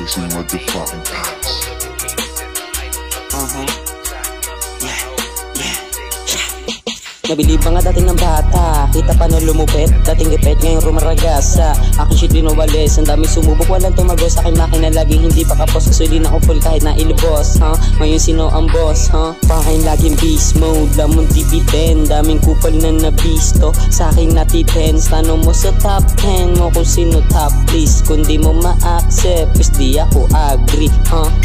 Facing my defying past. Nabilib nga dating ng bata, kita pa na lumupit, dating ipet ngayong rumaragasa. Aking shit dinuwalis, ang dami sumubok, walang tumago sa aking makina, laging hindi pa kapos. Kasi di na ako full kahit na ilibos, ngayon sino ang boss, Pakain laging beast mode, lamon dividend, daming kupal na nabisto, sa aking natitens. Tanong mo sa top 10 mo kung sino top list, kung di mo ma-accept, is di ako agree,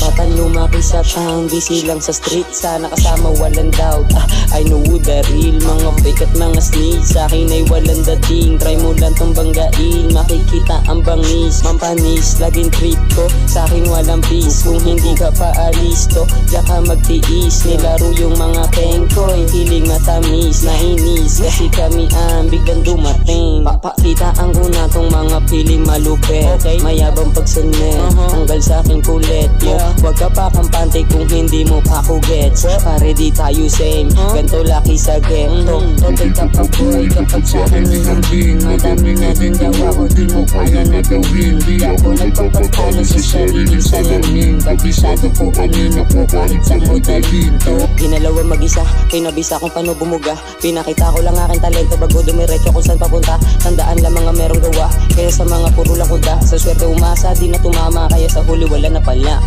Batan lumaki sa town, busy lang sa street, sana kasama walang doubt, I know who the real. Mga fake at mga sneeze, sa akin ay walang dating. Try mo lang tong banggain, makikita ang bangis. Mampanis, laging trip ko, sa akin walang peace. Kung hindi ka pa alisto, diya ka magtiis. Nilaro yung mga kengkoy, hiling matamis. Nainis, kasi kami ang biglang dumating. Papakita ang una tong mga piling malupet, mayabang pagsanet, tanggal sa aking kulit mo. Huwag ka pa kampante kung hindi mo pa ko gets. Pare di tayo same, ganto laki sa ghetto. Totoy ka pa boy, kapag sa akin nilambing. Madami na din gawa ko, di mo kaya na gawin. Di ako nagpapatalo sa sariling salamin. Kabisado ko kanina po kahit sa modalin. Ginalawa mag-isa, pinabisa kung paano bumuga. Pinakita ko lang aking talento bago dumiretso kung saan papunta. Tandaan lang mga merong gawa, kaya sa mga puro lang kuda. Sa swerte umasa, di na tumama, kaya sa huli wala na pala.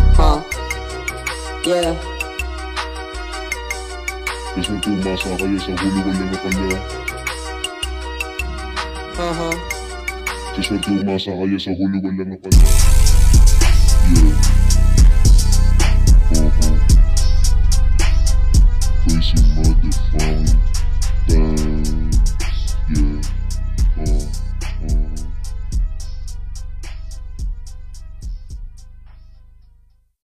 Yeah. Kasi tumasa kayo sa huli wala na pala. Kasi tumasa kayo sa huli wala na pala. Yeah.